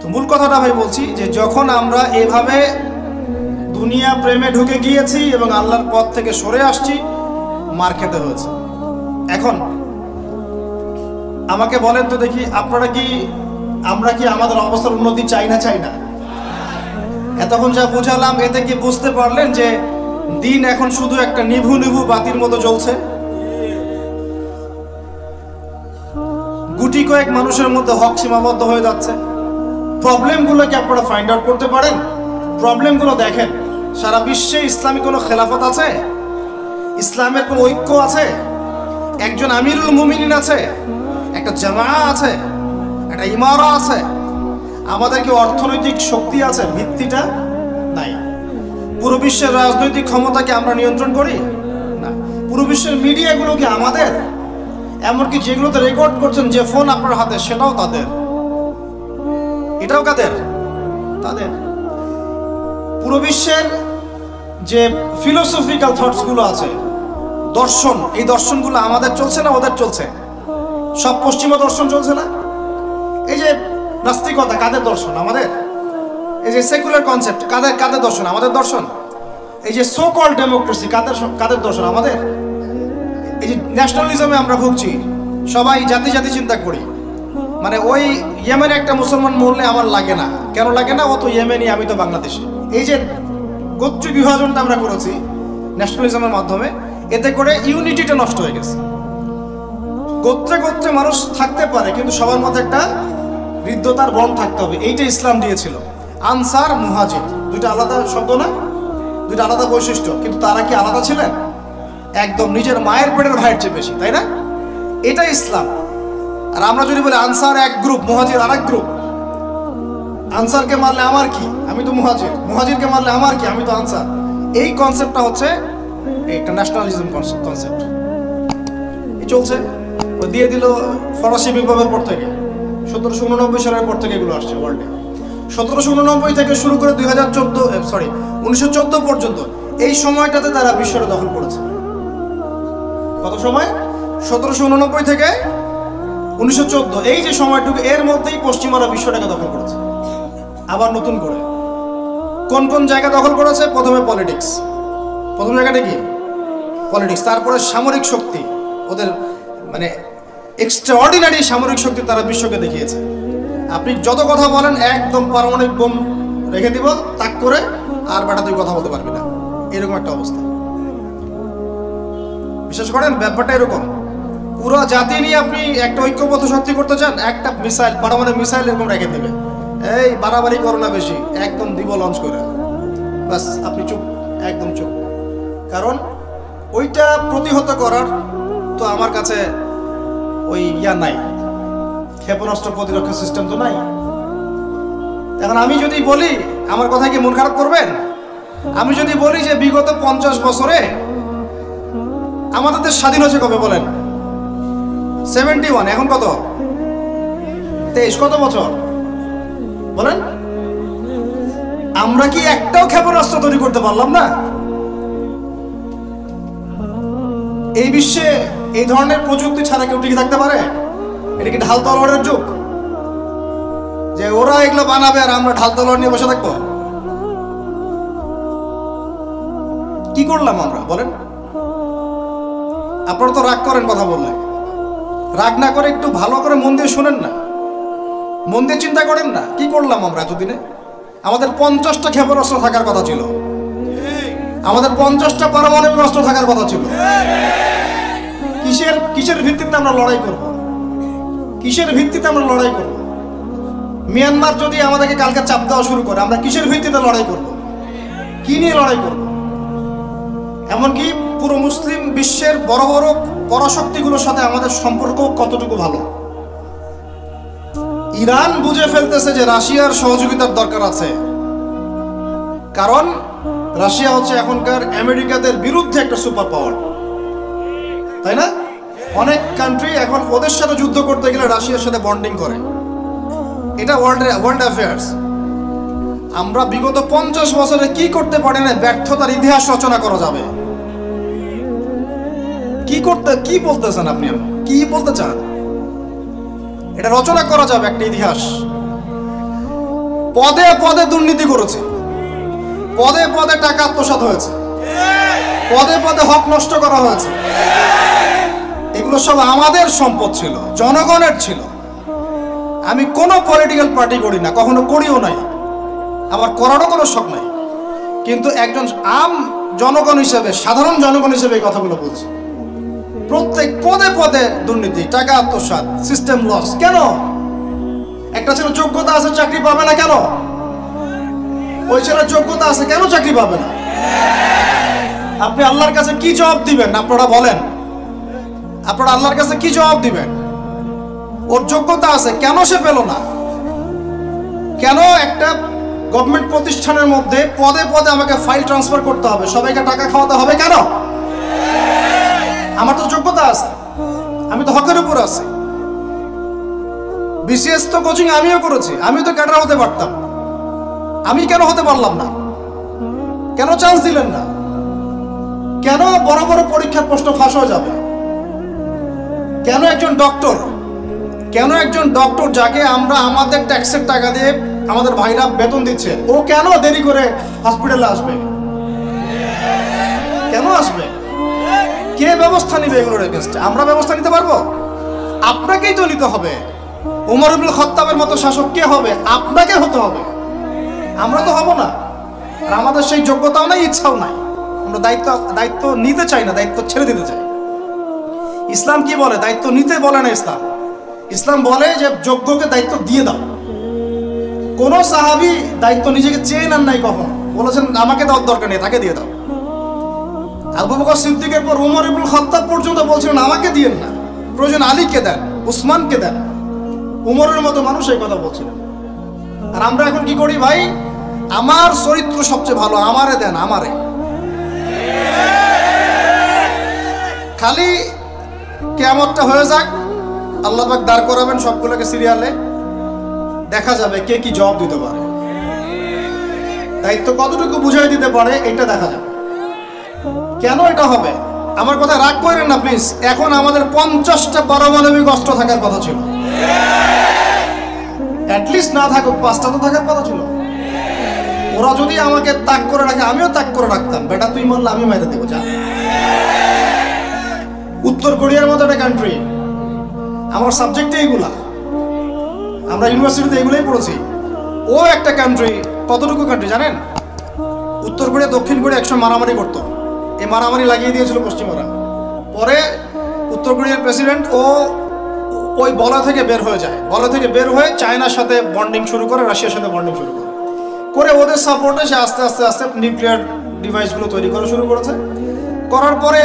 তো মূল কথাটা ভাই বলছি যে যখন আমরা এভাবে দুনিয়া প্রেমে ঢুকে গিয়েছি এবং আল্লাহর পথ থেকে সরে আসছি, মার খেতে হয়েছে। এখন আমাকে বলেন তো দেখি, আমরা কি আমাদের অবস্থার উন্নতি চাই না? এতক্ষণ যা বুঝালাম, এতে কি বুঝতে পারলেন যে দিন এখন শুধু একটা নিভু নিভু বাতির মতো জ্বলছে? গুটি কয়েক মানুষের মধ্যে হক সীমাবদ্ধ হয়ে যাচ্ছে। প্রবলেমগুলো কি আপনারা ফাইন্ড আউট করতে পারেন? প্রবলেমগুলো দেখেন। সারা বিশ্বে ইসলামী কোনো খেলাফত আছে? ইসলামের কোনো ঐক্য আছে? একজন আমিরুল মুমিনিন আছে? একটা জামাআ আছে? একটা ইমারা আছে? আমাদের কি অর্থনৈতিক শক্তি আছে? ভিত্তিটা নাই। পুরো বিশ্বের রাজনৈতিক ক্ষমতাকে আমরা নিয়ন্ত্রণ করি না। পুরো বিশ্বের মিডিয়াগুলো কি আমাদের? এমনকি যেগুলোতে রেকর্ড করছেন, যে ফোন আপনার হাতে, সেটাও তাদের। এটাও কাদের? তাদের। পুরো বিশ্বের যে ফিলোসফিক্যাল থটসগুলো আছে, দর্শন, এই দর্শনগুলো আমাদের চলছে না ওদের চলছে? সব পশ্চিমা দর্শন চলছে না? এই যে নাস্তিকতা, কাদের দর্শন? আমাদের। এই যে সেকুলার কনসেপ্ট, কাদের দর্শন? আমাদের দর্শন। এই যে সো কল্ড ডেমোক্রেসি, কাদের দর্শন? আমাদের। এই যে ন্যাশনালিজমে আমরা ভুগছি, সবাই জাতি চিন্তা করি। মানে ওই ইয়েমেনে একটা মুসলমান মরলে আমার লাগে না। কেন লাগে না? ও তো ইয়েমেনি, আমি তো বাংলাদেশি। এই যে গোত্র বিভাজনটা আমরা করেছি ন্যাশনালিজমের মাধ্যমে, এতে করে ইউনিটিটা নষ্ট হয়ে গেছে। গোত্রে মানুষ থাকতে পারে, কিন্তু সবার মধ্যে একটা হৃদ্যতার বন্ড থাকতে হবে। এইটা ইসলাম দিয়েছিল। আনসার, মুহাজির, দুইটা আলাদা শব্দ না? দুইটা আলাদা বৈশিষ্ট্য, কিন্তু তারা কি আলাদা ছিলেন? একদম নিজের মায়ের পেটের ভাইয়ের চেয়ে বেশি, তাই না? এটা ইসলাম। আর আমরা যদি বলি আনসার এক গ্রুপ, মুহাজির আরেক গ্রুপ, আনসারকে মারলে আমার কি, আমি তো মুহাজির, মুহাজিরকে মারলে আমার কি, আমি তো আনসার। এই কনসেপ্টটা হচ্ছে একটা ন্যাশনালিজম কনসেপ্ট। এই চলছে, ও দিয়ে দিল ফরাসি বিপ্লবের পর থেকে, 1789 সালের পর থেকে এগুলো আসছে ওয়ার্ল্ডে। 1789 থেকে শুরু করে 1914 পর্যন্ত এই সময়টাতে তারা বিশ্বটা দখল করেছে। কত সময়? 1789 থেকে 1914, এই যে সময়টুকু, এর মধ্যেই পশ্চিমারা বিশ্বটাকে দখল করেছে। আবার নতুন করে কোন জায়গা দখল করেছে? প্রথমে পলিটিক্স। প্রথম জায়গাটা কি? পলিটিক্স। তারপরে সামরিক শক্তি, ওদের মানে এক্সট্রাঅর্ডিনারি সামরিক শক্তি তারা বিশ্বকে দেখিয়েছে। আপনি যত কথা বলেন, একদম পারমাণবিক বোম রেখে দিব তাক করে, আর বেটা তুই কথা বলতে পারবি না, এরকম একটা অবস্থা। বিশেষ করেন ব্যাপারটা এরকম। পুরো জাতি নিয়ে আপনি একটা ঐক্যবদ্ধ শক্তি করতে চান, একটা মিসাইল, পারমাণবিক মিসাইল এরকম রেখে দেবে। এই বাড়াবাড়ি করো না বেশি, একদম দিব লঞ্চ করে, বাস আপনি চুপ, একদম চুপ। কারণ ওইটা প্রতিহত করার তো আমার কাছে ওই নাই, ক্ষেপণাস্ত্র প্রতিরক্ষা সিস্টেম তো নাই। এখন আমি যদি বলি, আমার কথা কি মন খারাপ করবেন? আমি যদি বলি যে বিগত 50 বছরে আমাদের দেশ স্বাধীন হয়েছে কবে বলেন? 71, এখন কত? 23, কত বছর বলেন? আমরা কি একটাও ক্ষেপণাস্ত্র তৈরি করতে পারলাম না? এই বিশ্বে এই ধরনের প্রযুক্তি ছাড়া কেউ টিকে থাকতে পারে? এটা কি ঢাল তলোয়ারের যুগ যে ওরা এগুলো বানাবে আর আমরা ঢাল তলোয়ার নিয়ে বসে থাকবো? কি করলাম আমরা বলেন? আপনারা তো রাগ করেন কথা বললে। রাগ না করে একটু ভালো করে মন দিয়ে শুনেন না, মন দিয়ে চিন্তা করেন না। কি করলাম আমরা এতদিনে? আমাদের 50টা ক্ষেপণাস্ত্র থাকার কথা ছিল, আমাদের 50টা পারমাণবিক অস্ত্র থাকার কথা ছিল। কিসের ভিত্তিতে আমরা লড়াই করব? কিসের ভিত্তিতে আমরা লড়াই করব? মিয়ানমার যদি আমাদেরকে কালকে চাপ দেওয়া শুরু করে, আমরা কিসের ভিত্তিতে লড়াই করব? কি নিয়ে লড়াই করব? এমনকি পুরো মুসলিম বিশ্বের বড় বড় পরাশক্তিগুলোর সাথে আমাদের সম্পর্ক কতটুকু ভালো। ইরান বুঝে ফেলতেছে যে রাশিয়ার সহযোগিতার দরকার আছে, কারণ রাশিয়া হচ্ছে এখনকার আমেরিকাদের বিরুদ্ধে একটা সুপার পাওয়ার, তাই না? অনেক কান্ট্রি এখন ওদের সাথে যুদ্ধ করতে গেলে রাশিয়ার সাথে বন্ডিং করে। এটা ওয়ার্ল্ড অ্যাফেয়ার্স। আমরা বিগত 50 বছরে কি করতে পারি না, ব্যর্থতার ইতিহাস রচনা করা যাবে। কি বলতেছেন আপনি? কি বলতে চান? এটা রচনা করা যাবে একটা ইতিহাস। পদে পদে দুর্নীতি করেছে, পদে পদে টাকা আত্মসাৎ হয়েছে, পদে পদে হক নষ্ট করা হয়েছে। এগুলো সব আমাদের সম্পদ ছিল, জনগণের ছিল। আমি কোনো পলিটিক্যাল পার্টি করি না, কখনো করিও নাই, আমার করারও কোনো শখ নাই। কিন্তু একজন আম জনগণ হিসেবে, সাধারণ জনগণ হিসেবে এই কথাগুলো বলছি। প্রত্যেক পদে পদে দুর্নীতি, টাকা আত্মসাৎ, সিস্টেম লস। কেন? একটা ছেলে যোগ্যতা আছে, চাকরি পাবে না কেন? ওই ছেলের যোগ্যতা আছে, কেন চাকরি পাবে না? আপনি আল্লাহর কাছে কি জবাব দিবেন? আপনারা বলেন, আপনারা আল্লাহর কাছে কি জবাব দিবেন? ওর যোগ্যতা আছে, কেন সে পেল না? কেন একটা গভর্নমেন্ট প্রতিষ্ঠানের মধ্যে পদে পদে আমাকে ফাইল ট্রান্সফার করতে হবে, সবাইকে টাকা খাওয়াতে হবে? কেন? আমার তো যোগ্যতা আছে, আমি তো হকের উপর আছি। বিসিএস তো কোচিং আমিও করেছি, আমিও তো ক্যাডার হতে পারতাম, আমি কেন হতে পারলাম না? কেন চান্স দিলেন না? কেন বড় বড় পরীক্ষার প্রশ্ন ফাঁস হয়ে যাবে? কেন একজন ডক্টর, কেন একজন ডক্টর যাকে আমরা আমাদের ট্যাক্সের টাকা দিয়ে আমাদের ভাইরা বেতন দিচ্ছে, ও কেন দেরি করে হসপিটালে আসবে? কেন আসবে? কে ব্যবস্থা নিবে এগুলোর এগেইনস্টে? আমরা ব্যবস্থা নিতে পারবো? আপনাকেই তো নিতে হবে। ওমর ইবনুল খাত্তাবের মতো শাসক কে হবে? আপনাকে হতে হবে, আমরা তো হব না। আর আমাদের সেই যোগ্যতাও নাই, ইচ্ছাও নাই। আমরা দায়িত্ব নিতে চাই না, দায়িত্ব ছেড়ে দিতে চাই। ইসলাম কি বলে? দায়িত্ব নিতে বলে না ইসলাম। ইসলাম বলে যে যোগ্যকে দায়িত্ব দিয়ে দাও। কোন সাহাবী দায়িত্ব নিজেকে চেয়ে নেন নাই কখনো, বলেছেন আমাকে দেওয়ার দরকার নেই, তাকে দিয়ে দাও। আবু বকর সিদ্দিকের পর ওমর ইবনুল খাত্তাব পর্যন্ত বলছিলেন আমাকে দিয়েন না, প্রয়োজন আলীকে দেন, উসমানকে দেন। উমরের মতো মানুষ এই কথা বলছিলেন। আর আমরা এখন কি করি ভাই? আমার চরিত্র সবচেয়ে ভালো, আমারে দেন, আমারে। খালি কিয়ামতটা হয়ে যাক, আল্লাহ পাক দাঁড় করাবেন সবগুলোকে সিরিয়ালে, দেখা যাবে কে কি জবাব দিতে পারে, দায়িত্ব কতটুকু বুঝাই দিতে পারে, এটা দেখা যাবে। কেন এটা হবে? আমার কথা রাগ করেন না প্লিজ। এখন আমাদের 50টা পারমাণবিক অস্ত্র থাকার কথা ছিল, অ্যাটলিস্ট না থাকুক 5টা তো থাকার কথা ছিল। ওরা যদি আমাকে তাক করে রাখে, আমিও তাক করে রাখতাম। বেটা তুই মারলে আমি মেরে দেবো, যা। উত্তর কোরিয়ার মতো একটা কান্ট্রি, আমার সাবজেক্টে এগুলা, আমরা ইউনিভার্সিটিতে এগুলোই পড়েছি। ও একটা কান্ট্রি, কতটুকু কান্ট্রি জানেন? উত্তর কোরিয়া দক্ষিণ কোরিয়া একসময় মারামারি করতো, এই মারামারি লাগিয়ে দিয়েছিল পশ্চিমরা। পরে উত্তর কোরিয়ার প্রেসিডেন্ট ওই বলা থেকে বের হয়ে যায়, বলা থেকে বের হয়ে চায়নার সাথে বন্ডিং শুরু করে, রাশিয়ার সাথে বন্ডিং শুরু করে ওদের সাপোর্টে সে আস্তে আস্তে আস্তে নিউক্লিয়ার ডিভাইসগুলো তৈরি করা শুরু করেছে। করার পরে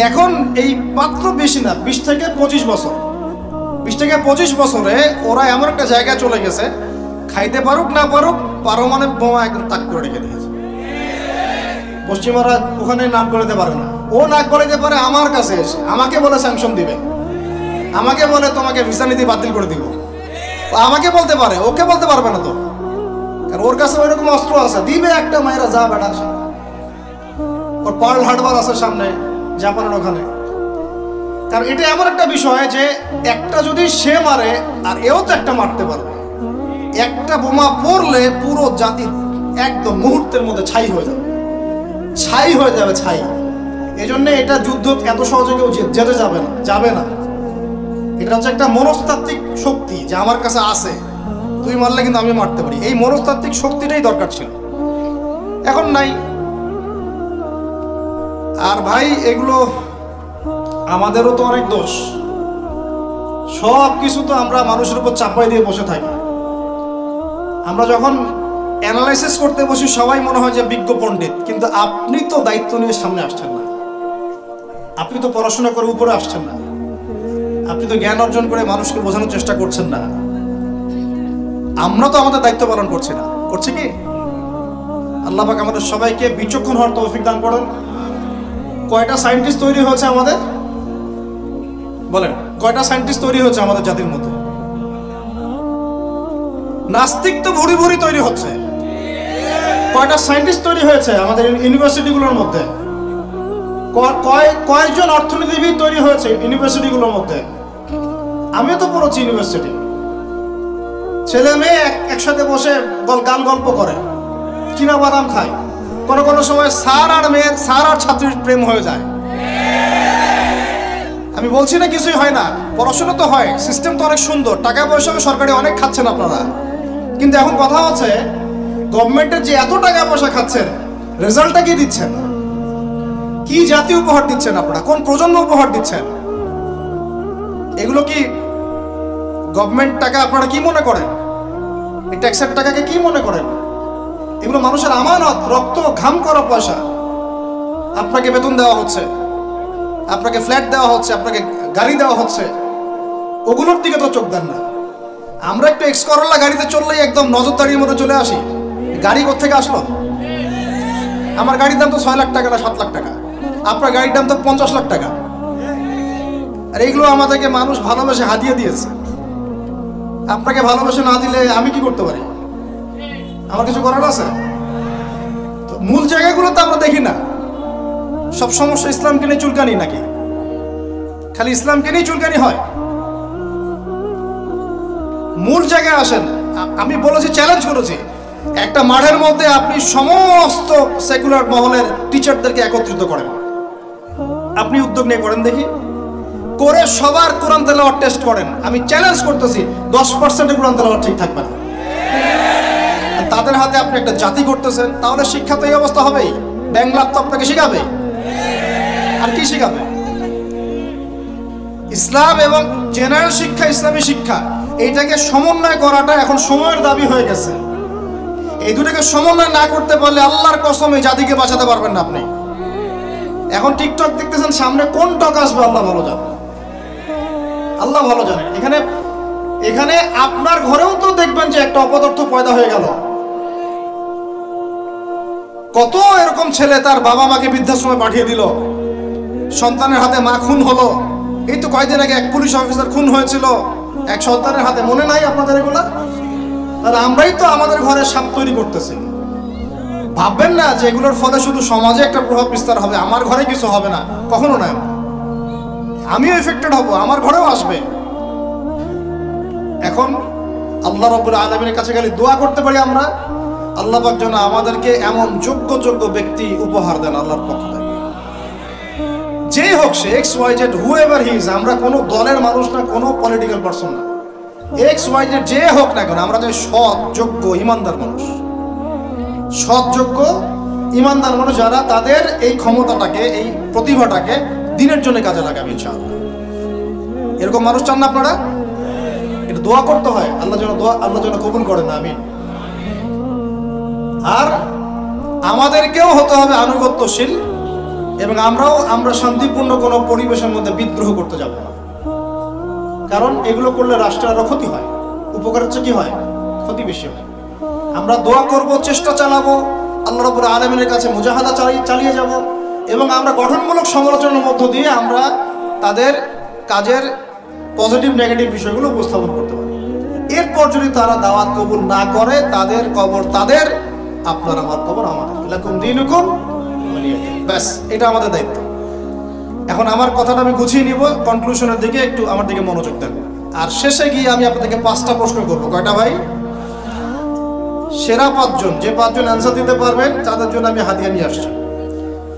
এখন এই মাত্র বেশি না, 20 থেকে 25 বছর, 20 থেকে 25 বছরে ওরা এমন একটা জায়গায় চলে গেছে, খাইতে পারুক না পারুক পারমাণবিক বোমা একদম তাক করে রেখে দিয়েছে। পশ্চিমারা ওখানে নাক গলাতে পারে না, ও নাক গলাতে পারে আমার কাছে এসে, আমাকে বলে স্যাংশন দিবে, আমাকে বলে তোমাকে ভিসা নীতি বাতিল করে দিব। আমাকে বলতে পারে, ওকে বলতে পারবে না তো, কারণ ওর কাছে ওইরকম অস্ত্র আছে, দিবে একটা মায়েরা, যা বেটা। ওর পার্ল হারবার আছে সামনে জাপানের ওখানে। কারণ এটা এমন একটা বিষয় যে একটা যদি সে মারে আর এও তো একটা মারতে পারবে। একটা বোমা পড়লে পুরো জাতি একদম মুহূর্তের মধ্যে ছাই হয়ে যাবে, ছাই হয়ে যাবে, ছাই। এই জন্য এটা যুদ্ধ এত সহজে কেউ যেতে যাবে না। এটা হচ্ছে একটা মনস্তাত্ত্বিক শক্তি যে আমার কাছে আছে, তুই মারলে কিন্তু আমি মারতে পারি। এই মনস্তাত্ত্বিক শক্তিটাই দরকার ছিল, এখন নাই। আর ভাই এগুলো আমাদেরও তো অনেক দোষ, সব কিছু তো আমরা মানুষের উপর চাপাই দিয়ে বসে থাকি। আমরা যখন অ্যানালাইসিস করতে বসি সবাই মনে হয় যে বিজ্ঞ পণ্ডিত, কিন্তু আপনি তো দায়িত্ব নিয়ে সামনে আসছেন না, আপনি তো পড়াশোনা করে উপরে আসছেন না, আপনি তো জ্ঞান অর্জন করে মানুষকে বোঝানোর চেষ্টা করছেন না। আমরা তো আমাদের দায়িত্ব পালন করছি না, করছি কি? আল্লাহ পাক আমাদের সবাইকে বিচক্ষণ হওয়ার তৌফিক দান করেন। কয়টা সায়েন্টিস্ট তৈরি হয়েছে আমাদের, বলেন কয়টা সায়েন্টিস্ট তৈরি হয়েছে আমাদের জাতির মধ্যে? নাস্তিক তো ভরি ভরি তৈরি হচ্ছে। কয়টা সায়েন্টিস্ট তৈরি হয়েছে আমাদের ইউনিভার্সিটিগুলোর মধ্যে? কয়জন অর্থনীতিবিদ তৈরি হয়েছে ইউনিভার্সিটিগুলোর মধ্যে? আমিও তো পড়েছি ইউনিভার্সিটি। ছেলে মেয়ে একসাথে বসে গাল গল্প করে, চীনা বাদাম খায়। কোনো কোনো সময় স্যার আর ছাত্রীর প্রেম হয়ে যায়। আমি বলছি না কিছুই হয় না, পড়াশোনা তো হয়, সিস্টেম তো অনেক সুন্দর, টাকা পয়সা সরকারি অনেক খাচ্ছেন আপনারা। কিন্তু এখন কথা হচ্ছে গভর্নমেন্টের যে এত টাকা পয়সা খাচ্ছেন, রেজাল্টটা কি দিচ্ছেন? কি জাতীয় উপহার দিচ্ছেন আপনারা? কোন প্রজন্ম উপহার দিচ্ছেন? এগুলো কি গভর্নমেন্ট টাকা আপনারা কি মনে করেন? এই ট্যাক্সের টাকাকে কি মনে করেন? এগুলো মানুষের আমানত, রক্ত ঘাম করা পয়সা। আপনাকে বেতন দেওয়া হচ্ছে, আপনাকে ফ্ল্যাট দেওয়া হচ্ছে, আপনাকে গাড়ি দেওয়া হচ্ছে, ওগুলোর দিকে তো চোখ দেন না। আমরা একটু এক্স করোলা গাড়িতে চললেই একদম নজরদারির মধ্যে চলে আসি। গাড়ি কোত্থেকে আসলো? আমার গাড়ির দাম তো 6 লাখ টাকা না 7 লাখ টাকা, আপনার গাড়ির দাম তো 50 লাখ টাকা। আর এইগুলো আমাদেরকে মানুষ ভালোবেসে হাতিয়ে দিয়েছে। আপনাকে ভালোবেসে না দিলে আমি কি করতে পারি? আমার কিছু করার আছে? তো মূল জায়গাগুলো তো আমরা দেখি না। সব সমস্যা ইসলামকে নিয়ে চুলকানি নাকি? খালি ইসলামকে নিয়ে চুলকানি হয়? মূল জায়গায় আসেন। আমি বলেছি, চ্যালেঞ্জ করেছি, একটা মাঠের মধ্যে আপনি সমস্ত সেকুলার মহলের টিচারদেরকে একত্রিত করেন। আপনি উদ্যোগ নিয়ে করেন দেখি, করে সবার কোরআন তেলাওয়াত টেস্ট করেন। আমি চ্যালেঞ্জ করতেছি 10% কোরআন তেলাওয়াত ঠিক থাকবে না। তাদের হাতে আপনি একটা জাতি করতেছেন, তাহলে শিক্ষা তো এই অবস্থা হবেই। ব্যাংলার তো আপনাকে শিখাবে, আর কি শিখাবে? ইসলাম এবং জেনারেল শিক্ষা, ইসলামী শিক্ষা, এইটাকে সমন্বয় করাটা এখন সময়ের দাবি হয়ে গেছে। এই দুটাকে সমন্বয় না করতে পারলে আল্লাহর কসম এই জাতিকে বাঁচাতে পারবেন না আপনি। এখন টিকটক দেখতেছেন, সামনে কোন টক আসবে আল্লাহ ভালো জানে, আল্লাহ ভালো জানে। এখানে আপনার ঘরেও তো দেখবেন যে একটা অপদার্থ পয়দা হয়ে গেল। কত এরকম ছেলে তার বাবা মাকে বৃদ্ধাশ্রমে পাঠিয়ে দিল, সন্তানের হাতে মা খুন হলো। এই তো কয়েকদিন আগে এক পুলিশ অফিসার খুন হয়েছিল এক সন্তানের হাতে, মনে নাই আপনাদের এগুলা? তাহলে আমরাই তো আমাদের ঘরে সাপ তৈরি করতেছি। ভাববেন না যে এগুলোর ফলে শুধু সমাজে একটা প্রভাব বিস্তার হবে, আমার ঘরে কিছু হবে না, কখনো নয়। আমিও এফেক্টেড হব, আমার ঘরেও আসবে। এখন আল্লাহ রাব্বুল আলামিনের কাছে খালি দোয়া করতে পারি আমরা, আল্লাহ পাক যেন আমাদেরকে এমন যোগ্য ব্যক্তি উপহার দেন আল্লাহর পক্ষ থেকে। যেই হোক সে XYZ, হুএভার হি ইজ, আমরা কোনো দলের মানুষ না, কোনো পলিটিক্যাল পারসন না। XYZ যে হোক না কেন, আমরা চাই সৎ, যোগ্য, ইমানদার মানুষ। সৎ, যোগ্য, ইমানদার মানুষ যারা তাদের এই ক্ষমতাটাকে, এই প্রতিভাটাকে দিনের জন্য কাজে লাগাবে ইনশাআল্লাহ। এরকম মানুষ চান না আপনারা? এটা দোয়া করতে হয়, আল্লাহ যেন কবুল করেন। আমিন। আর আমাদেরকেও হতে হবে আনুগত্যশীল, এবং আমরা শান্তিপূর্ণ কোনো পরিবেশের মধ্যে বিদ্রোহ করতে যাব না। কারণ এগুলো করলে রাষ্ট্রের আরো ক্ষতি হয়, উপকার হচ্ছে কি হয়? ক্ষতি বেশি হয়। আমরা দোয়া করব, চেষ্টা চালাবো, আল্লাহ রাব্বুল আলামিনের কাছে মুজাহাদা চালিয়ে যাব, এবং আমরা গঠনমূলক সমালোচনার মধ্য দিয়ে আমরা তাদের কাজের পজিটিভ নেগেটিভ বিষয়গুলো উপস্থাপন করতে পারি। এরপর যদি তারা দাওয়াত কবুল না করে, তাদের কবর তাদের, আপনার আমার কবর আমাদের। লাকুম দীনুকুম ওয়ালিয়া দীন। ব্যাস, এটা আমাদের দায়িত্ব। এখন আমার কথাটা আমি গুছিয়ে নিব, কনক্লুশনের দিকে একটু আমার দিকে মনোযোগ দেন। আর শেষে গিয়ে আমি আপনাদেরকে 5টা প্রশ্ন করবো। কয়টা ভাই? সেরা 5 জন, যে 5 জন অ্যান্সার দিতে পারবেন তাদের জন্য আমি হাদিয়া নিয়ে আসছি।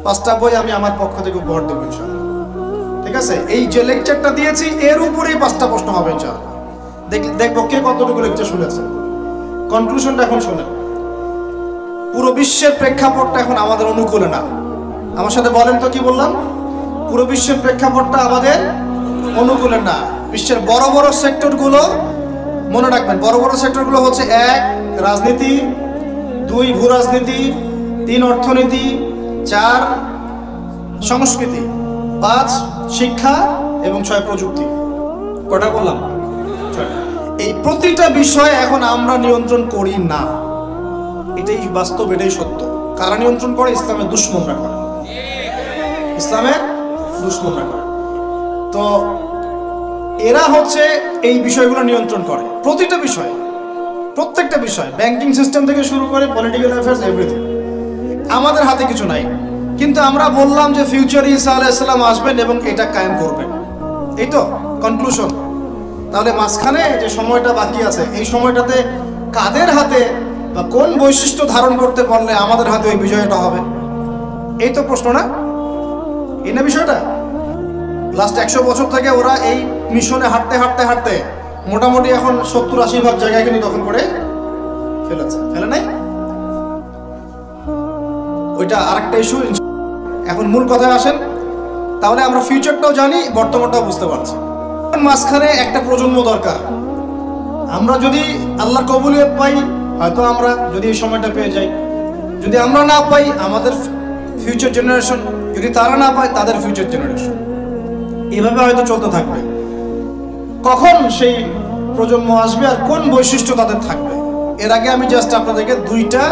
5টা বই আমি আমার পক্ষ থেকে উপহার দেবো ইনশাআল্লাহ। ঠিক আছে? এই যে লেকচারটা দিয়েছি এর উপরেই 5টা প্রশ্ন হবে ইনশাআল্লাহ। দেখবো কে কতটুকু লেকচার শুনেছে। কনক্লুশনটা এখন শোনেন। পুরো বিশ্বের প্রেক্ষাপটটা এখন আমাদের অনুকূলে না। আমার সাথে বলেন তো, কি বললাম? পুরো বিশ্বের প্রেক্ষাপটটা আমাদের অনুকূলে না। বিশ্বের বড় বড় সেক্টরগুলো মনে রাখবেন, বড় বড় সেক্টরগুলো হচ্ছে 1 রাজনীতি, 2 ভূ রাজনীতি, 3 অর্থনীতি, 4 সংস্কৃতি, 5 শিক্ষা এবং 6 প্রযুক্তি। কটা বললাম? 6টা। এই প্রতিটা বিষয় এখন আমরা নিয়ন্ত্রণ করি না। এটাই বাস্তব, এটাই সত্য। কারা নিয়ন্ত্রণ করে? ইসলামের দুশমনরা করে। ইসলামের দুশমনরা করে। তো এরা হচ্ছে এই বিষয়গুলো নিয়ন্ত্রণ করে। প্রতিটা বিষয়, প্রত্যেকটা বিষয়, ব্যাংকিং সিস্টেম থেকে শুরু করে পলিটিক্যাল অ্যাফেয়ার্স, এভরিথিং। আমাদের হাতে কিছু নাই, কিন্তু আমরা বললাম যে ফিউচারে ঈসা আলাইহিস সালাম আসবেন এবং এটা কায়েম করবেন। এই তো কনক্লুশন। তাহলে মাঝখানে যে সময়টা বাকি আছে এই সময়টাতে কাদের হাতে বা কোন বৈশিষ্ট্য ধারণ করতে পারলে আমাদের হাতে ওই বিজয়টা হবে, এই তো প্রশ্ন না? এই না বিষয়টা? লাস্ট 100 বছর থেকে ওরা এই মিশনে হাঁটতে হাঁটতে হাঁটতে মোটামুটি এখন 70-80 ভাগ জায়গায় কিন্তু দখল করে ফেলেছে, ফেলে নাই? ওইটা আরেকটা ইস্যু। এখন মূল কথায় আসেন, তাহলে আমরা ফিউচারটাও জানি, বর্তমানটাও বুঝতে পারছি। মাঝখানে একটা প্রজন্ম দরকার। আমরা যদি আল্লাহর কবুলিয়ত পাই, হয়তো আমরা যদি এই সময়টা পেয়ে যাই, যদি আমরা না পাই আমাদের ফিউচার জেনারেশন, যদি তারা না পায় তাদের ফিউচার জেনারেশন, এভাবে হয়তো চলতে থাকবে। কখন সেই প্রজন্ম আসবে আর কোন বৈশিষ্ট্য তাদের থাকবে, এর আগে আমি জাস্ট আপনাদেরকে 2টা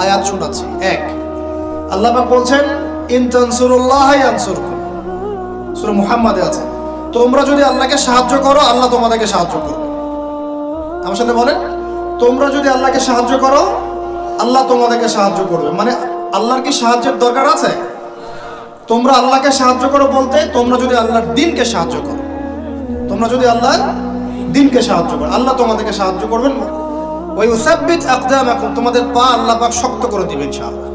আয়াত শোনাচ্ছি। এক, আল্লাহ পাক বলছেন ইন তানসুরুল্লাহ ইয়ানসুরকুম, সূরা মুহাম্মাদে আছে, তোমরা যদি আল্লাহকে সাহায্য করো আল্লাহ তোমাদেরকে সাহায্য করবে। আমার সাথে বলেন, তোমরা যদি আল্লাহকে সাহায্য করো আল্লাহ তোমাদেরকে সাহায্য করবে। মানে আল্লাহর কি সাহায্যের দরকার আছে? তোমরা আল্লাহকে সাহায্য করো বলতে তোমরা যদি আল্লাহর দ্বীনকে সাহায্য করো, তোমরা যদি আল্লাহর দ্বীনকে সাহায্য করো আল্লাহ তোমাদেরকে সাহায্য করবেন। ওই ইউসাব্বিত আকদামাকুম, তোমাদের পা আল্লাহ পাক শক্ত করে দিবেন ইনশাআল্লাহ।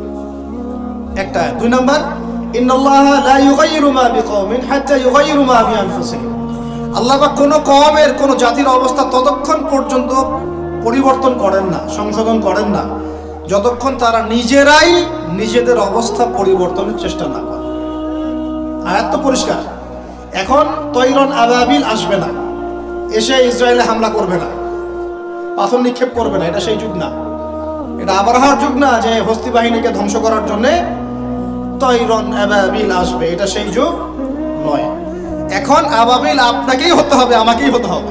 একটা। 2 নাম্বার, ইন্নাল্লাহা লা ইউগাইয়িরু মা বিকওমিন হাত্তা ইউগাইয়িরু মা বিআনফুসিহিম, আল্লাহ পাক কোনো কওমের কোনো জাতির অবস্থা ততক্ষণ পর্যন্ত পরিবর্তন করেন না, সংশোধন করেন না, যতক্ষণ তারা নিজেরাই নিজেদের অবস্থা পরিবর্তনের চেষ্টা না করে। আয়াত তো পরিষ্কার। এখন তৈরন আবাবিল আসবে না, এসে ইসরায়েলে হামলা করবে না, পাথর নিক্ষেপ করবে না, এটা সেই যুগ না। এটা আবরাহার যুগ না যে হস্তি বাহিনীকে ধ্বংস করার জন্যে তৈরন আবাবিল আসবে, এটা সেই যুগ নয়। এখন আবাবিল আপনাকেই হতে হবে, আমাকেই হতে হবে।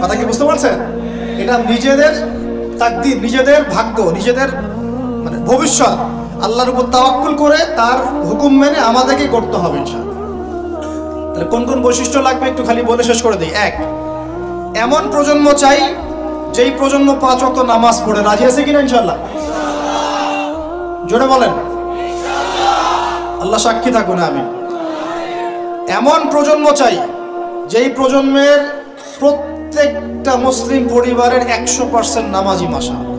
কথা কি বুঝতে পারছেন? এটা নিজেদের তাকদীর, নিজেদের ভাগ্য, নিজেদের মানে ভবিষ্যৎ আল্লাহর উপর তাওয়াক্কুল করে তার হুকুম মেনে আমাদেরকেই করতে হবে ইনশাআল্লাহ। তাহলে কোন কোন বৈশিষ্ট্য লাগবে একটু খালি বলে শেষ করে দিই। এক, এমন প্রজন্ম চাই যেই প্রজন্ম 5 ওয়াক্ত নামাজ পড়ে। রাজি আছে কিনা ইনশাআল্লাহ? জোরে বলেন আল্লাহ সাক্ষী থাকুন, আমি। এমন প্রজন্ম চাই যেই প্রজন্মের প্রত্যেকটা মুসলিম পরিবারের 100% নামাজি মাশাআল্লাহ।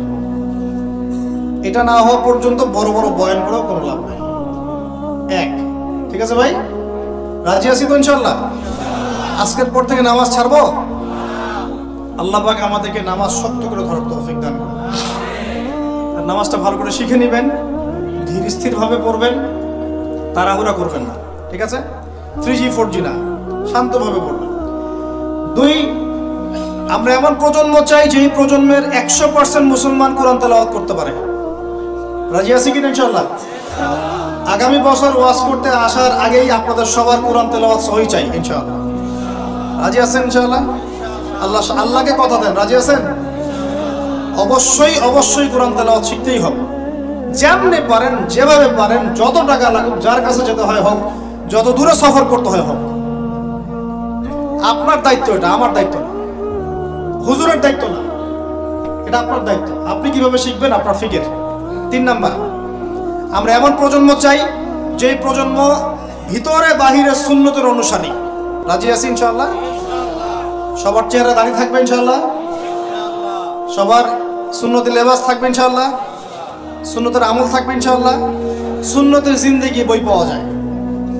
এটা না হওয়া পর্যন্ত বড় বড় বয়ান করেও কোনো লাভ নাই। এক, ঠিক আছে ভাই? রাজি আছি তো ইনশাআল্লাহ? আজকের পর থেকে নামাজ ছাড়বো? আল্লাহ পাক আমাদেরকে নামাজ শক্ত করে ধরার তৌফিক দান করুন। আর নামাজটা ভালো করে শিখে নেবেন, ধীর স্থিরভাবে পড়বেন, তাড়াহুড়া করবেন না, ঠিক আছে? 3G 4G না, শান্তভাবে পড়বেন। 2, আমরা এমন প্রজন্ম চাই যেই প্রজন্মের 100% মুসলমান কোরআন তেলাওয়াত করতে পারে। রাজি আছি কিনা ইনশাআল্লাহ? আগামী বছর ওয়াজ করতে আসার আগেই আপনাদের সবার কোরআন তেলাওয়াত সহি চাই ইনশাআল্লাহ। রাজি আছেন ইনশাআল্লাহ? আল্লাহকে কথা দেন, রাজি আছেন? অবশ্যই অবশ্যই কোরআন তেলাওয়াত শিখতেই হবে। যেমনি পারেন, যেভাবে পারেন, যত টাকা লাগুক, যার কাছে যেতে হয় হোক, যত দূরে সফর করতে হয় হোক, আপনার দায়িত্ব এটা, আমার দায়িত্ব না, হুজুরের দায়িত্ব না, এটা আপনার দায়িত্ব। আপনি কিভাবে শিখবেন আপনার ফিকির। 3 নাম্বার, আমরা এমন প্রজন্ম চাই যেই প্রজন্ম ভিতরে বাহিরে সুন্নতের অনুসারী। রাজি আছি ইনশাআল্লাহ? সবার চেহারা দাঁড়িয়ে থাকবে ইনশাআল্লাহ? সবার সুন্নতি লেবাস থাকবে ইনশাআল্লাহ? সুন্নতের আমল থাকবে ইনশাআল্লাহ? সুন্নতের জিন্দেগি বই পাওয়া যায়,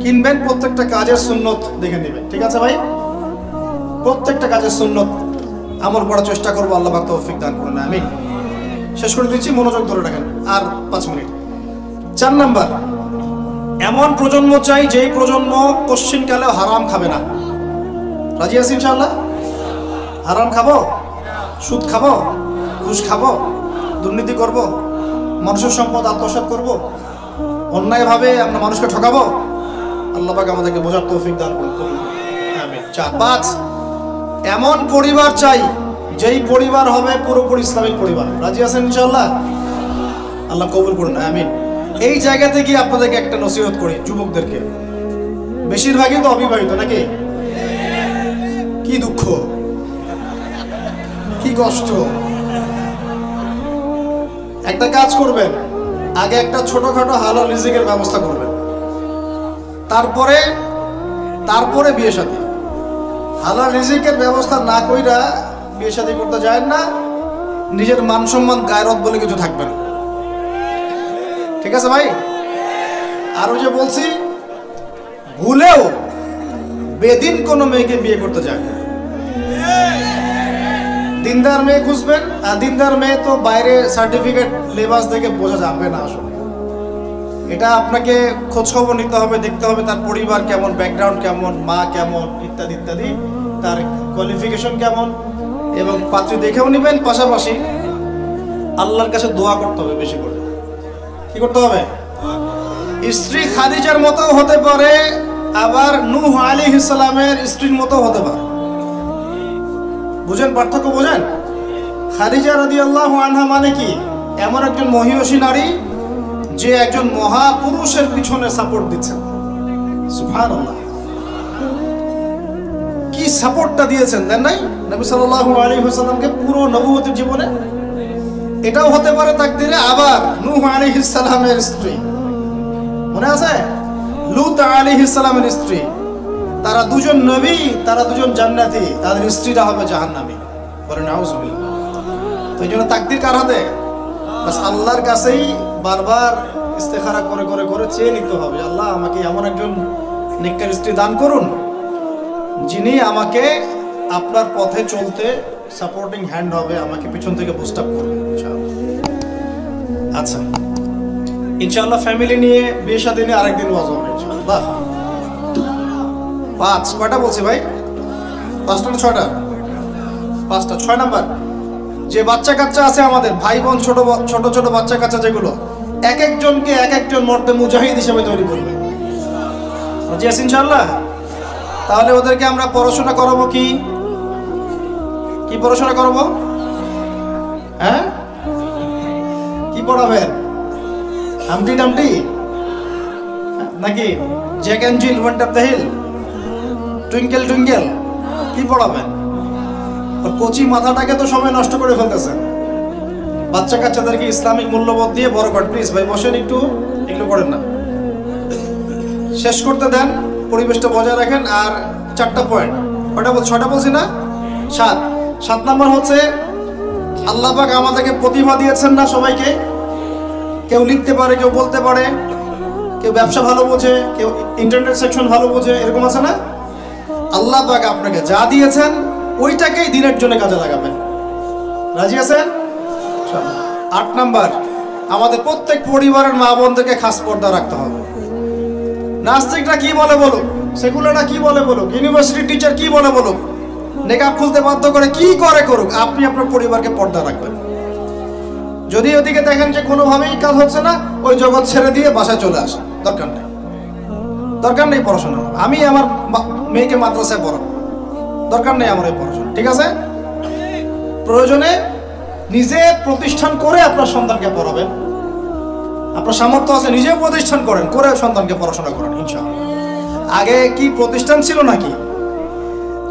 কিনবেন, প্রত্যেকটা কাজের সুন্নত দেখে নেবেন, ঠিক আছে ভাই? প্রত্যেকটা কাজের সুন্নত আমল করার চেষ্টা করবো, আল্লাহ পাক তৌফিক দান করুন, আমিন। শেষ করে দিচ্ছি, মনোযোগ ধরে রাখেন, আর 5 মিনিট। 4 নাম্বার, এমন প্রজন্ম চাই যেই প্রজন্ম কোশ্চিনকালেও হারাম খাবে না। রাজি আছি ইনশাআল্লাহ? হারাম খাবো, সুদ খাবো, ঘুষ খাবো, দুর্নীতি করব, মানুষের সম্পদ আত্মসাৎ করব, অন্যায়ভাবে আমরা মানুষকে ঠকাবো? আল্লাহ পাক আমাদেরকে বোঝার তৌফিক দান করুন, আমিন। 4, 5, এমন পরিবার চাই যেই পরিবার হবে পুরোপুরি ইসলামিক পরিবার। রাজি আছেন ইনশাআল্লাহ? আল্লাহ কবুল করুন, আমিন। এই জায়গা থেকে আপনাদেরকে একটা নসিহত করি যুবকদেরকে, বেশিরভাগই তো অবিবাহিত নাকি? কি দুঃখ, কি কষ্ট। একটা কাজ করবেন, আগে একটা ছোটখাটো হালাল রিজিকের ব্যবস্থা করবেন, তারপরে বিয়ে শাদী। হালাল রিজিকের ব্যবস্থা না কইরা বিয়ে শাদী করতে যায় না, নিজের মান সম্মান গায়রত বলে কিছু থাকবে না। ঠিক আছে ভাই? আর ওই যে বলছি, ভুলেও বেদিন কোনো মেয়েকে বিয়ে করতে যায় না। দিনদার মেয়ে খুঁজবেন, আর দিনদার মেয়ে তো বাইরে সার্টিফিকেট লেবাস দেখে বোঝা যাবে না আসলে। এটা আপনাকে খোঁজ খবর নিতে হবে, দেখতে হবে তার পরিবার কেমন, ব্যাকগ্রাউন্ড কেমন, মা কেমন, ইত্যাদি ইত্যাদি, তার কোয়ালিফিকেশন কেমন, এবং পাত্রী দেখেও নেবেন। পাশাপাশি আল্লাহর কাছে দোয়া করতে হবে বেশি করে। কি করতে হবে? স্ত্রী খাদিজার মতো হতে পারে, আবার নূহ আলাইহিস সালামের স্ত্রীর মতো হতে পারে। বুঝেন পার্থক্য? বোঝেন? খাদিজা রাদিয়াল্লাহু আনহা মানে কি? এমন একজন মহিয়সী নারী যে একজন মহাপুরুষের পিছনে সাপোর্ট দিচ্ছেন। সুবহানাল্লাহ, কি সাপোর্টটা দিয়েছেন দেন নাই নবী সাল্লাল্লাহু আলাইহি ওয়াসাল্লামকে পুরো নবুয়তের জীবনে। এটাও হতে পারে তাকদীরে। আবার নূহ আলাইহিস সালামের স্ত্রী, মনে আছে? লূত আলাইহিস সালামের স্ত্রী, তারা দুজন নবী, তারা দুজন জান্নাতি, তাদের স্ত্রীরা হবে জাহান্নামী। বলেন নাউজুবিল্লাহ। তো এই জন্য তাকদীর কার হাতে? বাস আল্লাহর কাছেই বারবার ইস্তেখারা করে করে করে চেয়ে নিতে হবে, আল্লাহ আমাকে এমন একজন নেককার স্ত্রী দান করুন যিনি আমাকে আপনার পথে চলতে সাপোর্টিং হ্যান্ড হবে, আমাকে পিছন থেকে বুস্ট আপ করবে ইনশাআল্লাহ। আচ্ছা, ইনশাআল্লাহ ফ্যামিলি নিয়ে বিয়ে শাদী নিয়ে আরেকদিন ওয়াজ হবে ইনশাআল্লাহ। 5 কয়টা বলছি ভাই? 5টা না 6টা? 5টা। 6 নাম্বার, যে বাচ্চা কাচ্চা আছে আমাদের, ভাই বোন, ছোট ছোট বাচ্চা কাচ্চা যেগুলো, এক একজনকে এক একজন মর্দে মুজাহিদ হিসেবে তৈরি করবে। জি আছে ইনশাআল্লাহ। তাহলে ওদেরকে আমরা পড়াশোনা করাবো। কি কি পড়াশোনা করাবো? হ্যাঁ, কি পড়াবেন? হামটি টামটি নাকি Jack and Jill, went up the hill, twinkle twinkle? কি পড়াবেন? কচি মাথাটাকে তো সময় নষ্ট করে ফেলতেছেন। বাচ্চা কাচ্চাদেরকে ইসলামিক মূল্যবোধ দিয়ে বড় করেন। প্লিজ ভাই বসেন, একটু করেন না, শেষ করতে দেন, পরিবেশটা বজায় রাখেন। আর 4টা পয়েন্ট, কয়টা বল? 6টা বলছি না? 7 নাম্বার হচ্ছে, আল্লাহ পাক আমাদেরকে প্রতিভা দিয়েছেন না সবাইকে। কেউ লিখতে পারে, কেউ বলতে পারে, কেউ ব্যবসা ভালো বোঝে, কেউ ইন্টারনেট সেকশন ভালো বোঝে, এরকম আছে না? আল্লাহ পাক আপনাকে যা দিয়েছেন ওইটাকেই দিনের জন্য কাজে লাগাবেন। রাজি আছেন? 8 নাম্বার, আমাদের প্রত্যেক পরিবারের মা বোনদেরকে খাস পর্দা রাখতে হবে। নাস্তিকরা কি বলে বলুক, সেকুলাররা কি বলে বলুক, ইউনিভার্সিটি টিচার কি বলে বলুক, নেকাব খুলতে বাধ্য করে কি করে করুক, আপনি আপনার পরিবারকে পর্দা রাখবেন। যদি ওদিকে দেখেন যে কোনোভাবেই কাজ হচ্ছে না, ওই জগৎ ছেড়ে দিয়ে বাসায় চলে আসেন। দরকার নেই পড়াশোনা। আমি আমার মেয়েকে মাদ্রাসায় পড়াবো, দরকার নেই আমার এই পড়াশোনা। ঠিক আছে? প্রয়োজনে নিজে প্রতিষ্ঠান করে আপনার সন্তানকে পড়াবেন। আপনার সামর্থ্য আছে, নিজে প্রতিষ্ঠান করেন, করে সন্তানকে পড়াশোনা করেন ইনশাআল্লাহ। আগে কি প্রতিষ্ঠান ছিল নাকি?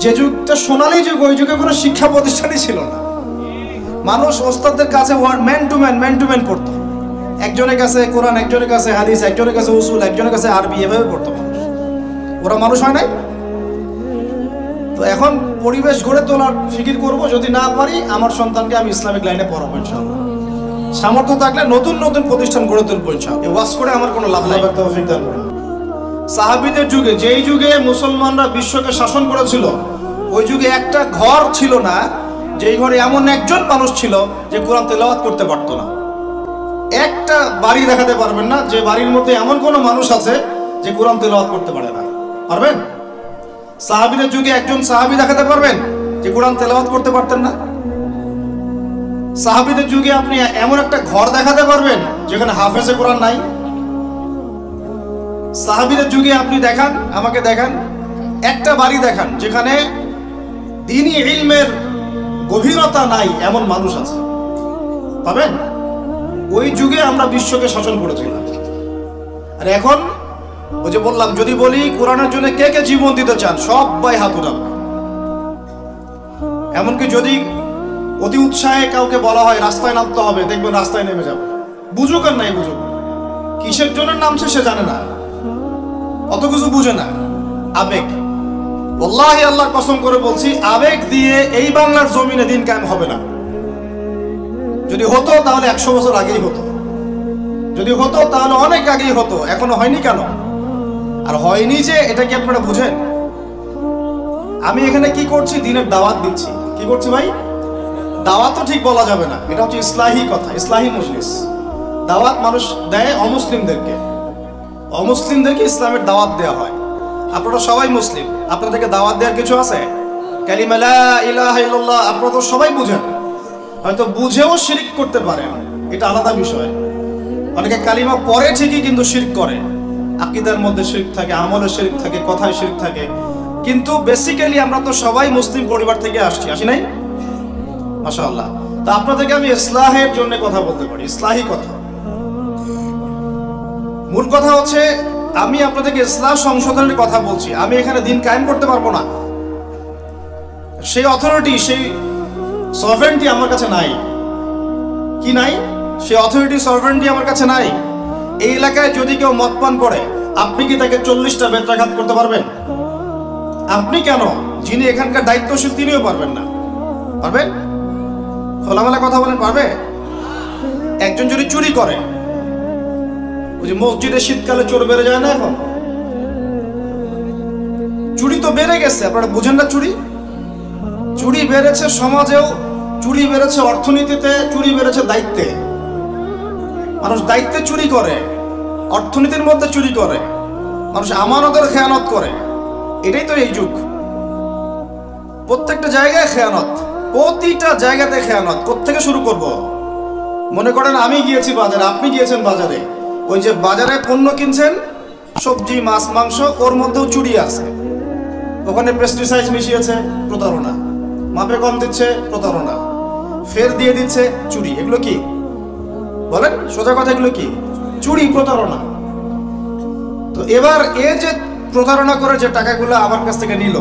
যে যুগটা সোনালী যুগ, ওই যুগে কোনো শিক্ষা প্রতিষ্ঠানই ছিল না। মানুষ ওস্তাদের কাছে ম্যান টু ম্যান পড়তো। একজনের কাছে কোরআন, একজনের কাছে হাদিস, একজনের কাছে উসুল, একজনের কাছে আরবি, এভাবে পড়তো মানুষ। ওরা মানুষ হয় নাই? তো এখন পরিবেশ গড়ে তোলার ফিকির করব। যদি না পারি, আমার সন্তানকে আমি ইসলামিক লাইনে পড়াবো ইনশাআল্লাহ। সামর্থ্য থাকলে নতুন নতুন প্রতিষ্ঠান গড়ে তুলবো ইনশাআল্লাহ। ওয়াজ করে আমার কোনো লাভ নাই। সাহাবীদের যুগে, যেই যুগে মুসলমানরা বিশ্বকে শাসন করেছিল, ওই যুগে একটা ঘর ছিল না যেই ঘরে এমন একজন মানুষ ছিল যে কোরআন তেলাওয়াত করতে পারতো না। একটা বাড়ি দেখাতে পারবেন না যে বাড়ির মধ্যে এমন কোনো মানুষ আছে যে কোরআন তেলাওয়াত করতে পারে না। পারবেন? সাহাবীদের যুগে একজন সাহাবী দেখাতে পারবেন যে কোরআন তেলাওয়াত করতে পারতেন না? সাহাবীদের যুগে আপনি এমন একটা ঘর দেখাতে পারবেন যেখানে হাফেজে কোরআন নাই? সাহাবীদের যুগে আপনি দেখান, আমাকে দেখান, একটা বাড়ি দেখান যেখানে দ্বীনি ইলমের গভীরতা নাই এমন মানুষ আছে? পাবেন? ওই যুগে আমরা বিশ্বকে শাসন করেছিলাম। আর এখন ওই যে বললাম, যদি বলি কোরআনের জন্য কে কে জীবন দিতে চান, সবাই হাত উঠাবে। এমনকি যদি অতি উৎসাহে কাউকে বলা হয় রাস্তায় নামতে হবে, দেখবেন রাস্তায় নেমে যাবে। বুঝুক আর নাই বুঝুক, কিসের জন্য নামছে সে জানে না, অত কিছু বুঝে না, আবেগ। আল্লাহি আল্লাহর কসম করে বলছি, আবেগ দিয়ে এই বাংলার জমিনে দিন কায়েম হবে না। যদি হতো তাহলে 100 বছর আগেই হতো, যদি হতো তাহলে অনেক আগেই হতো। এখনো হয়নি কেন? আর হয়নি যে এটা কি আপনারা বুঝেন? আমি এখানে কি করছি? দিনের দাওয়াত দিচ্ছি। কি করছি ভাই? দাওয়াত তো ঠিক বলা যাবে না, এটা হচ্ছে ইসলাহি কথা, ইসলাহি মজলিস। দাওয়াত মানুষ দেয় অমুসলিমদেরকে, অমুসলিমদেরকে ইসলামের দাওয়াত দেওয়া হয়। আপনারা সবাই মুসলিম, আপনাদেরকে দাওয়াত দেওয়ার কিছু আছে? কালিমা লা ইলাহা ইল্লাল্লাহ আপনারা তো সবাই বুঝেন, হয়তো বুঝেও শিরক করতে পারেন, এটা আলাদা বিষয়। অনেকে কালিমা পড়ে ঠিকই কিন্তু শিরক করে, আকীদার মধ্যে শিরক থাকে, আমলে শিরক থাকে, কথায় শিরক থাকে। কিন্তু বেসিক্যালি আমরা তো সবাই মুসলিম পরিবার থেকে আসি নাই? মাশাআল্লাহ। তা আপনাদেরকে আমি ইসলাহের জন্য কথা বলতে পারি, ইসলাহি কথা। মূল কথা হচ্ছে আমি আপনাদেরকে ইসলাহ সংশোধনের কথা বলছি। আমি এখানে দিন কায়েম করতে পারবো না, সেই অথরিটি, সেই সভরেন্টি আমার কাছে নাই। কি নাই? সেই অথরিটি, সভরেন্টি আমার কাছে নাই। এই এলাকায় যদি কেউ মদ পান করে, আপনি কি তাকে 40টা বেত্রাঘাত করতে পারবেন? আপনি কেন, যিনি এখানকার দায়িত্বশীল তিনিও পারবেন না। পারবেন? খোলামেলা কথা বলেন, পারবে? একজন যদি চুরি করে, ওই যে মসজিদে শীতকালে চোর বেড়ে যায় না, এখন চুরি তো বেড়ে গেছে, আপনারা বুঝেন না? চুরি বেড়েছে সমাজেও, চুরি বেড়েছে অর্থনীতিতে, চুরি বেড়েছে দায়িত্বে। মানুষ দায়িত্বে চুরি করে, অর্থনীতির মধ্যে চুরি করে, মানুষ আমানতের খেয়ানত করে। এটাই তো এই যুগ। প্রত্যেকটা জায়গায় খেয়ানত, প্রতিটা জায়গাতে খেয়ানত। কোত্থেকে শুরু করব? মনে করেন আমি গিয়েছি বাজারে, আপনি গিয়েছেন বাজারে, ওই যে বাজারে পণ্য কিনছেন, সবজি, মাছ, মাংস, ওর মধ্যেও চুরি আছে। ওখানে পেস্টিসাইড মিশিয়েছে, প্রতারণা। মাপে কম দিচ্ছে, প্রতারণা। ফের দিয়ে দিচ্ছে, চুরি। এগুলো কি বলেন? সোজা কথা, এগুলো কি? চুরি, প্রতারণা। তো এবার এ যে প্রতারণা করে যে টাকাগুলো আমার কাছ থেকে নিল,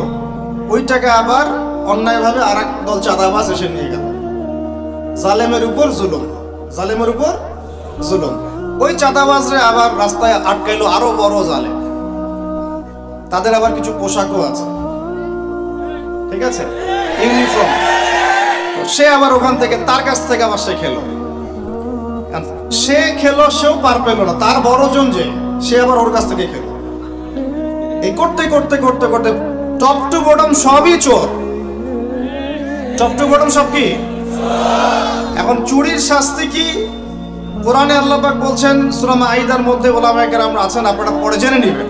ওই টাকা আবার অন্যায়ভাবে আর এক দল চাঁদাবাজ এসে নিয়ে গেল। জালেমের উপর জুলুম, জালেমের উপর জুলুম। ওই চাঁদাবাজরে আবার রাস্তায় আটকাইলো আরো বড় জালেম। তাদের আবার কিছু পোশাকও আছে, ঠিক আছে, ইউনিফর্ম। সে আবার ওখান থেকে, তার কাছ থেকে আবার সে খেলো, সেও পার পেল না। তার বড়জন যে, সে আবার ওর কাছ থেকে খেলো। এই করতে করতে করতে করতে টপ টু বটম সবই চোর, টপ টু বটম সব কি? এখন চুরির শাস্তি কি? কোরআনে আল্লাহ পাক বলছেন সূরা মাঈদার মধ্যে, ওলামায়ে কেরাম আছেন, আপনারা পড়ে জেনে নেবেন।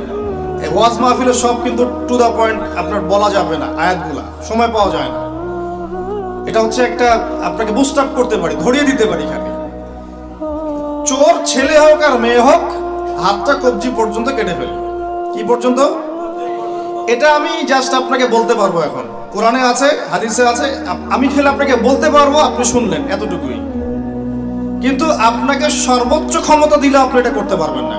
এই ওয়াজ মাহফিলে সব কিন্তু টু দা পয়েন্ট আপনার বলা যাবে না, আয়াতগুলা সময় পাওয়া যায় না। এটা হচ্ছে একটা আপনাকে বুস্ট আপ করতে পারি, ধরিয়ে দিতে পারি। এখানে চোর ছেলে হোক আর মেয়ে হোক, হাতটা কবজি পর্যন্ত কেটে ফেলবে। কি পর্যন্ত? এটা আমি জাস্ট আপনাকে বলতে পারবো। এখন কোরআনে আছে, হাদিসে আছে, আমি খেলে আপনাকে বলতে পারবো, আপনি শুনলেন, এতটুকুই। কিন্তু আপনাকে সর্বোচ্চ ক্ষমতা দিলে আপনি এটা করতে পারবেন না।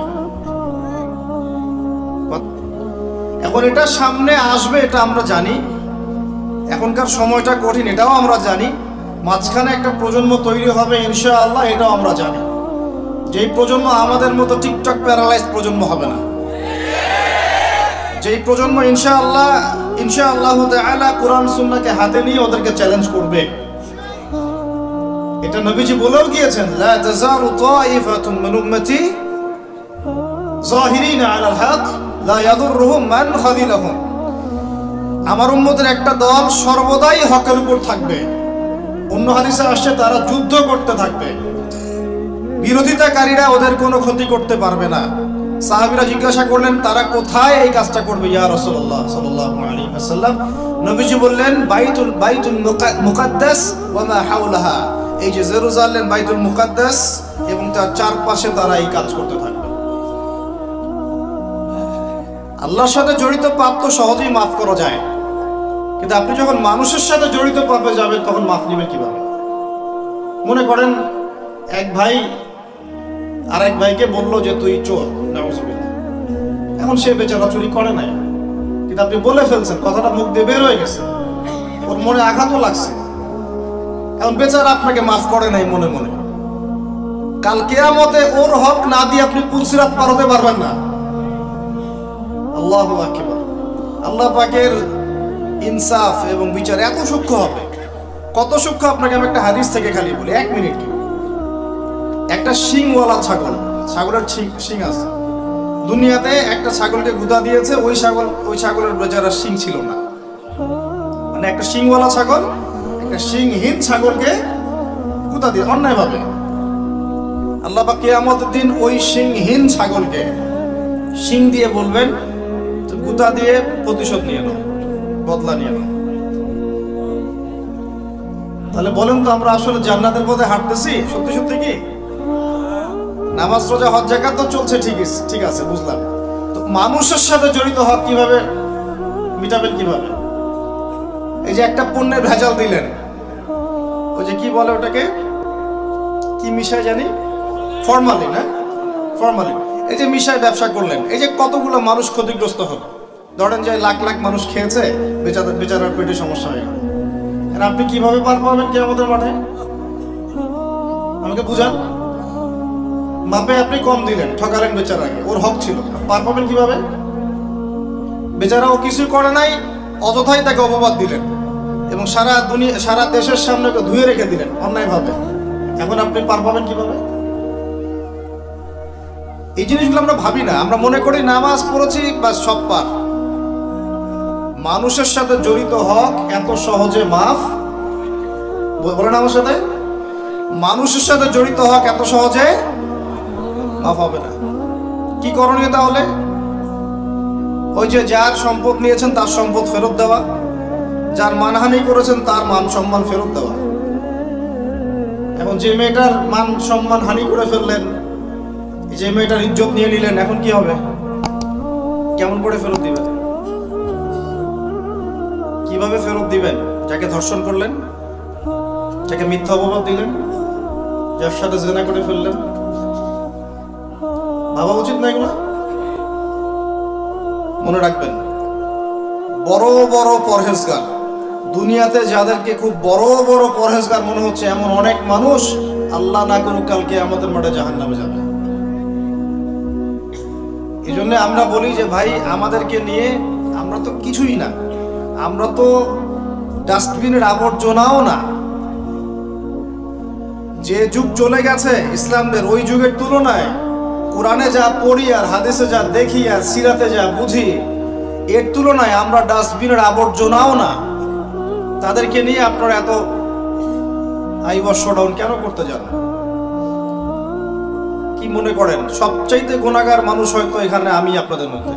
এখন এটা সামনে আসবে, এটা আমরা জানি। এখনকার সময়টা কঠিন, এটাও আমরা জানি। মাঝখানে একটা প্রজন্ম তৈরি হবে ইনশাআল্লাহ, এটাও আমরা জানি। যেই প্রজন্ম আমাদের মতো টিকটক প্যারালাইজ প্রজন্ম হবে না, যেই প্রজন্ম ইনশাআল্লাহু তাআলা কোরআন সুন্নাহকে হাতে নিয়ে ওদেরকে চ্যালেঞ্জ করবে। এটা নবীজি বলেও গিয়েছেন, লা তাযালু তাইফাতুম মিন উম্মতি যাহিরিনা আলাল হক লা ইয়াদুররুহুম মান খাযিলাহুম। আমার উম্মতের একটা দল সর্বদাই হকের উপর থাকবে। অন্য হাদিসে আসছে তারা যুদ্ধ করতে থাকবে, বিরোধিতাকারীরা ওদের কোনো ক্ষতি করতে পারবে না। সাহাবীরা জিজ্ঞাসা করলেন, তারা কোথায় এই কাজটা করবে ইয়া রাসূলুল্লাহ সাল্লাল্লাহু আলাইহি ওয়াসাল্লাম? নবীজি বললেন, বাইতুল মুকাদ্দাস ওয়া মা হাওলাহা। এই যে জেরুজালেম, বাইতুল মুকাদ্দাস এবং তার চারপাশে তারা এই কাজ করতে থাকবে। আল্লাহর সাথে জড়িত পাপ তো সহজেই মাফ করা যায়, কিন্তু আপনি যখন মানুষের সাথে জড়িত পাপে যাবেন তখন মাফ নেবেন কিভাবে? মনে করেন এক ভাই আর এক ভাইকে বললো যে তুই চোর, নাউযুবিল্লাহ। এখন সে বেচারা চুরি করে নাই, কিন্তু আপনি বলে ফেলছেন, কথাটা মুখ দিয়ে বের হয়ে গেছে, ওর মনে আঘাতও লাগছে। এখন বেচারা আপনাকে মাফ করে নাই মনে মনে। কাল কিয়ামতে ওর হক না দিয়ে আপনি পুলসিরাত পার হতে পারবেন না। আল্লাহু আকবার। আল্লাহ পাকের ইনসাফ এবং বিচার এত সূক্ষ্ম হবে। কত সূক্ষ্ম আপনাকে আমি একটা হাদিস থেকে খালি বলি, 1 মিনিট। একটা শিংওয়ালা ছাগল, ছাগলের শিং আছে, দুনিয়াতে একটা ছাগলকে গুদা দিয়েছে, ওই ছাগলের বেচারার শিং ছিল না। মানে একটা শিংওয়ালা ছাগল একটা শিংহীন ছাগলকে গুদা দিয়ে অন্যায়ভাবে, আল্লাহ পাক কিয়ামতের দিন ওই শিংহীন ছাগলকে শিং দিয়ে বলবেন গুদা দিয়ে প্রতিশোধ নিয়ে নাও, বদলা নিয়ে নাও। তাহলে বলেন তো আমরা আসলে জান্নাতের পথে হাঁটতেছি সত্যি সত্যি কি? নামাজ রোজা হজ যাকাত তো চলছে, ঠিক আছে বুঝলাম। তো মানুষের সাথে জড়িত হক কিভাবে মিটাবেন কিভাবে? এই যে একটা পণ্যের ভেজাল দিলেন, ওই যে কি বলে ওটাকে, কি মিশায় জানি, ফরমালিন, হ্যাঁ ফরমালিন। এই যে মিশায় ব্যবসা করলেন, এই যে কতগুলো মানুষ ক্ষতিগ্রস্ত হলো। ধরেন যে লাখ লাখ মানুষ খেয়েছে, বেচারার পেটে সমস্যা হয়ে গেল। আপনি কিভাবে পার পাবেন কিয়ামতের মাঠে? আমাকে বুঝান। মাপে আপনি কম দিলেন, ঠকালেন বেচারাকে, ওর হক ছিল, পার পাবেন কিভাবে? বেচারা ও কিছু করে নাই, অযথাই তাকে অপবাদ দিলেন এবং সারা দেশের সামনে ধুয়ে রেখে দিলেন অন্যায়ভাবে। এখন আপনি পার পাবেন কিভাবে? এই জিনিসগুলো আমরা ভাবি না, আমরা মনে করি নামাজ পড়েছি বা সব পার। মানুষের সাথে জড়িত হক এত সহজে মাফ, বলেন আমার সাথে, মানুষের সাথে জড়িত হক এত সহজে মাফ হবে না। কি করণীয় তাহলে? ওই যে যার সম্পদ নিয়েছেন তার সম্পদ ফেরত দেওয়া, যার মানহানি করেছেন তার মান সম্মান ফেরত দেওয়া। এখন যে মেয়েটার মান সম্মান হানি করে ফেললেন, যে মেয়েটার ইজ্জত নিয়ে নিলেন, এখন কি হবে? কেমন করে ফেরত দিবেন? কিভাবে ফেরত দিবেন? যাকে ধর্ষণ করলেন, যাকে মিথ্যা অপবাদ দিলেন, যার সাথে জেনা করে ফেললেন, ভাবা উচিত না এগুলো? মনে রাখবেন, বড় বড় পরহেজগার, দুনিয়াতে যাদেরকে খুব বড় বড় পরহেজগার মনে হচ্ছে, এমন অনেক মানুষ আল্লাহ না করুক কালকে আমাদের মাঠে জাহান্নামে যাবে। এই জন্য আমরা বলি যে ভাই, আমাদেরকে নিয়ে আমরা তো কিছুই না, আমরা তো ডাস্টবিনের আবর্জনাও না। যে যুগ চলে গেছে ইসলামদের, ওই যুগের তুলনায় কোরআনে যা পড়ি আর হাদিসে যা দেখি আর সিরাতে যা বুঝি, এর তুলনায় আমরা ডাস্টবিনের আবর্জনাও না। তাদেরকে নিয়ে আপনারা এত আইওয়াশ ডাউন কেন করতে যান? কি মনে করেন সবচাইতে গুনাহগার মানুষ হয়তো এখানে আমি আপনাদের মধ্যে?